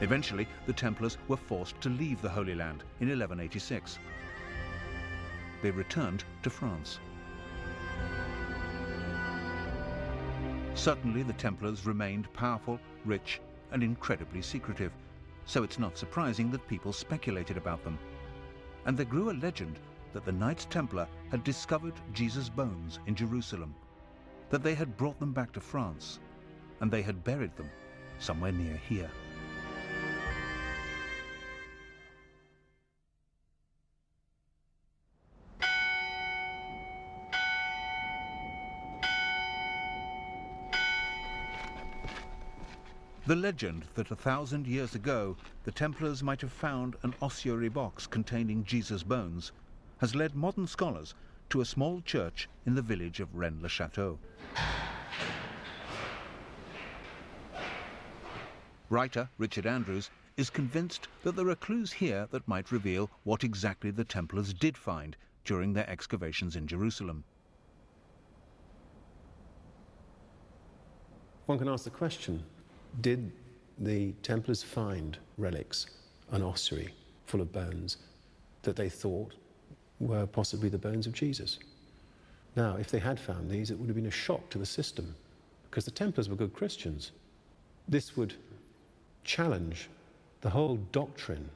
Eventually, the Templars were forced to leave the Holy Land in 1186. They returned to France. Certainly, the Templars remained powerful, rich, and incredibly secretive, so it's not surprising that people speculated about them. And there grew a legend that the Knights Templar had discovered Jesus' bones in Jerusalem, that they had brought them back to France, and they had buried them somewhere near here. The legend that 1,000 years ago the Templars might have found an ossuary box containing Jesus' bones has led modern scholars to a small church in the village of Rennes-le-Château. Writer Richard Andrews is convinced that there are clues here that might reveal what exactly the Templars did find during their excavations in Jerusalem. One can ask the question, did the Templars find relics, an ossuary full of bones, that they thought were possibly the bones of Jesus? Now, if they had found these, it would have been a shock to the system, because the Templars were good Christians. This would challenge the whole doctrine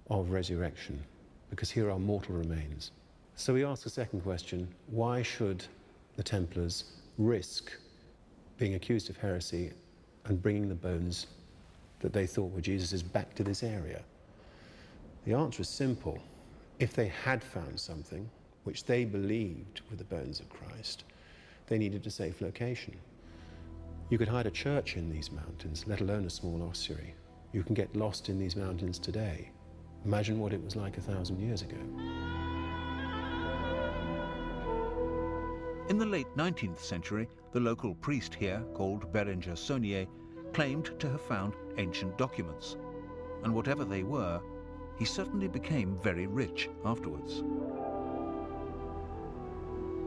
of resurrection, because here are mortal remains. So we ask the second question, why should the Templars risk being accused of heresy and bringing the bones that they thought were Jesus's back to this area? The answer is simple. If they had found something which they believed were the bones of Christ, they needed a safe location. You could hide a church in these mountains, let alone a small ossuary. You can get lost in these mountains today. Imagine what it was like 1,000 years ago. In the late 19th century, the local priest here, called Bérenger Saunier, claimed to have found ancient documents. And whatever they were, he certainly became very rich afterwards.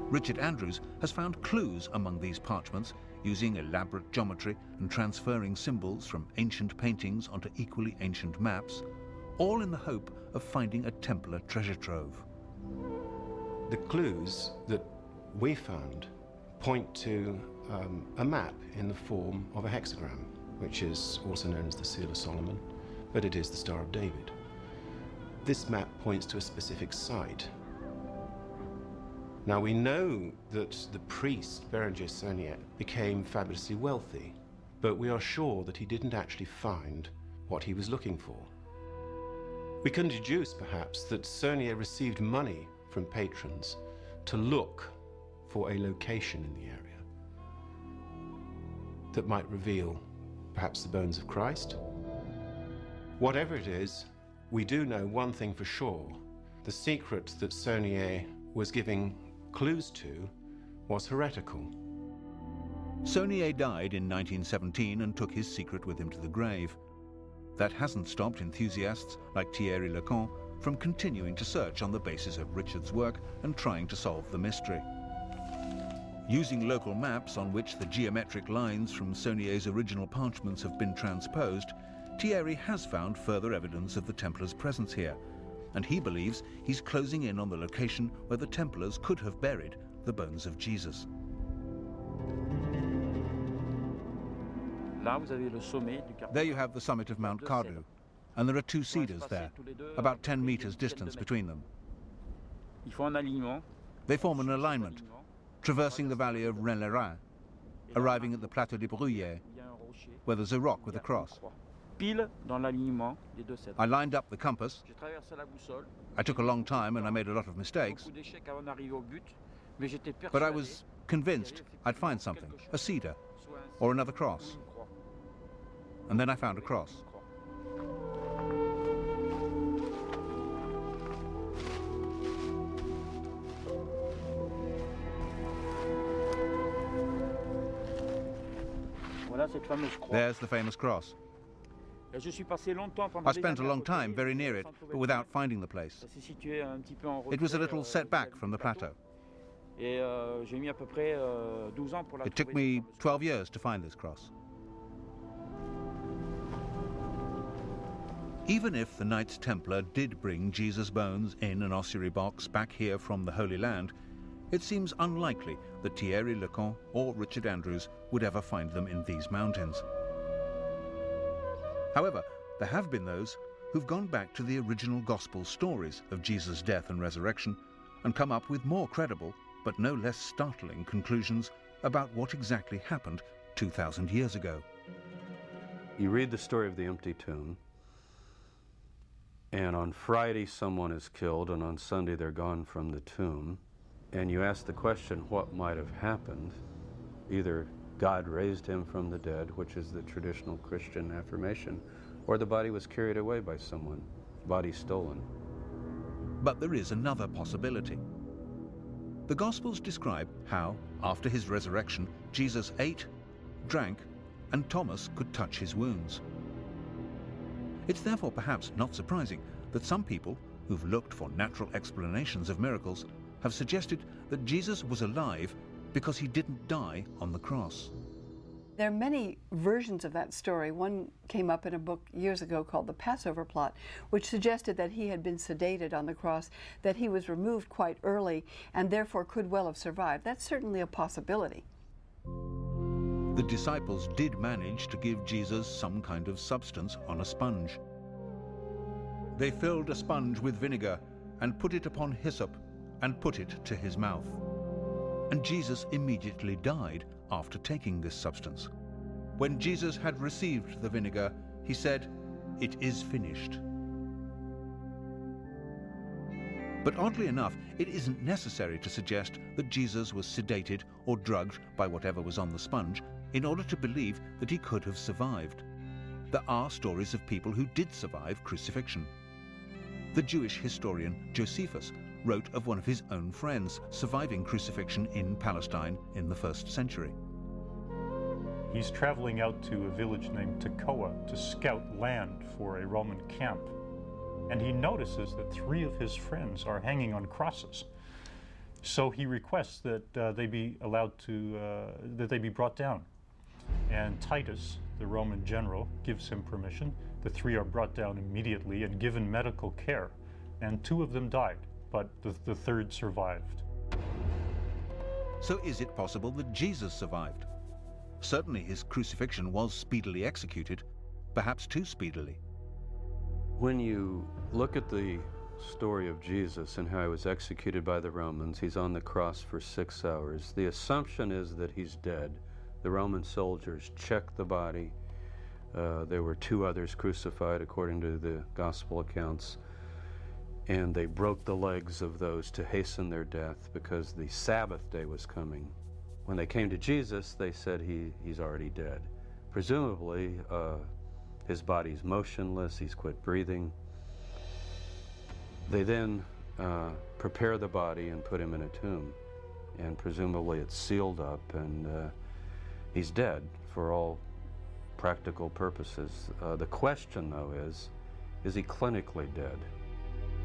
Richard Andrews has found clues among these parchments, using elaborate geometry and transferring symbols from ancient paintings onto equally ancient maps, all in the hope of finding a Templar treasure trove. The clues that we found point to a map in the form of a hexagram, which is also known as the Seal of Solomon, but it is the Star of David. This map points to a specific site. Now we know that the priest, Bérenger Saunier, became fabulously wealthy, but we are sure that he didn't actually find what he was looking for. We can deduce, perhaps, that Saunier received money from patrons to look for a location in the area that might reveal perhaps the bones of Christ. Whatever it is, we do know one thing for sure. The secret that Saunier was giving clues to was heretical. Saunier died in 1917 and took his secret with him to the grave. That hasn't stopped enthusiasts like Thierry Lecan from continuing to search on the basis of Richard's work and trying to solve the mystery. Using local maps on which the geometric lines from Saunier's original parchments have been transposed, Thierry has found further evidence of the Templars' presence here, and he believes he's closing in on the location where the Templars could have buried the bones of Jesus. There you have the summit of Mount Cardu, and there are two cedars there, about 10 meters distance between them. They form an alignment, traversing the valley of Rennes-le-Rhin, arriving at the Plateau des Bruyères, where there's a rock with a cross. I lined up the compass. I took a long time and I made a lot of mistakes, but I was convinced I'd find something, a cedar or another cross. And then I found a cross. There's the famous cross. I spent a long time very near it, but without finding the place. It was a little set back from the plateau. It took me 12 years to find this cross. Even if the Knights Templar did bring Jesus' bones in an ossuary box back here from the Holy Land, it seems unlikely that Thierry Lecan or Richard Andrews would ever find them in these mountains. However, there have been those who've gone back to the original gospel stories of Jesus' death and resurrection and come up with more credible, but no less startling conclusions about what exactly happened 2,000 years ago. You read the story of the empty tomb, and on Friday someone is killed, and on Sunday they're gone from the tomb, and you ask the question, what might have happened? Either God raised him from the dead, which is the traditional Christian affirmation, or the body was carried away by someone, body stolen. But there is another possibility. The Gospels describe how, after his resurrection, Jesus ate, drank, and Thomas could touch his wounds. It's therefore perhaps not surprising that some people who've looked for natural explanations of miracles have suggested that Jesus was alive because he didn't die on the cross. There are many versions of that story. One came up in a book years ago called The Passover Plot, which suggested that he had been sedated on the cross, that he was removed quite early, and therefore could well have survived. That's certainly a possibility. The disciples did manage to give Jesus some kind of substance on a sponge. They filled a sponge with vinegar and put it upon hyssop and put it to his mouth. And Jesus immediately died after taking this substance. When Jesus had received the vinegar, he said, "It is finished." But oddly enough, it isn't necessary to suggest that Jesus was sedated or drugged by whatever was on the sponge in order to believe that he could have survived. There are stories of people who did survive crucifixion. The Jewish historian Josephus wrote of one of his own friends surviving crucifixion in Palestine in the 1st century. He's traveling out to a village named Tekoa to scout land for a Roman camp, and he notices that 3 of his friends are hanging on crosses. So he requests that they be allowed to, that they be brought down. And Titus, the Roman general, gives him permission. The 3 are brought down immediately and given medical care, and 2 of them died, but the 3rd survived. So is it possible that Jesus survived? Certainly his crucifixion was speedily executed, perhaps too speedily. When you look at the story of Jesus and how he was executed by the Romans, he's on the cross for 6 hours. The assumption is that he's dead. The Roman soldiers checked the body. There were 2 others crucified according to the gospel accounts, and they broke the legs of those to hasten their death because the Sabbath day was coming. When they came to Jesus, they said he's already dead. Presumably, his body's motionless, he's quit breathing. They then prepare the body and put him in a tomb, and presumably it's sealed up, and he's dead for all practical purposes. The question, though, is he clinically dead?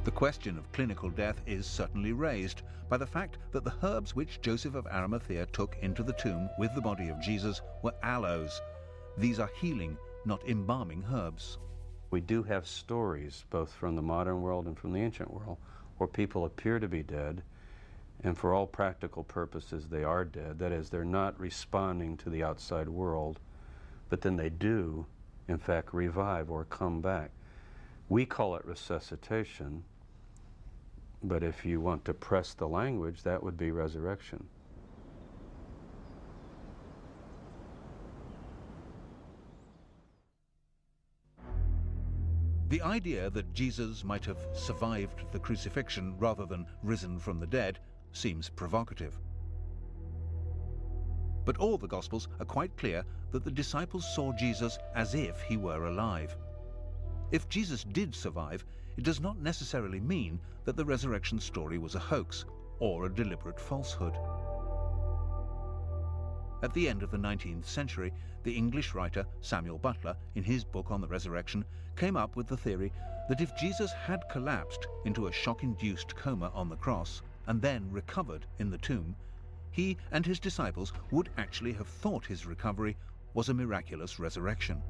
The question of clinical death is certainly raised by the fact that the herbs which Joseph of Arimathea took into the tomb with the body of Jesus were aloes. These are healing, not embalming herbs. We do have stories, both from the modern world and from the ancient world, where people appear to be dead, and for all practical purposes they are dead. That is, they're not responding to the outside world, but then they do, in fact, revive or come back. We call it resuscitation, but if you want to press the language, that would be resurrection. The idea that Jesus might have survived the crucifixion rather than risen from the dead seems provocative. But all the Gospels are quite clear that the disciples saw Jesus as if he were alive. If Jesus did survive, it does not necessarily mean that the resurrection story was a hoax or a deliberate falsehood. At the end of the 19th century, the English writer Samuel Butler, in his book on the resurrection, came up with the theory that if Jesus had collapsed into a shock-induced coma on the cross and then recovered in the tomb, he and his disciples would actually have thought his recovery was a miraculous resurrection.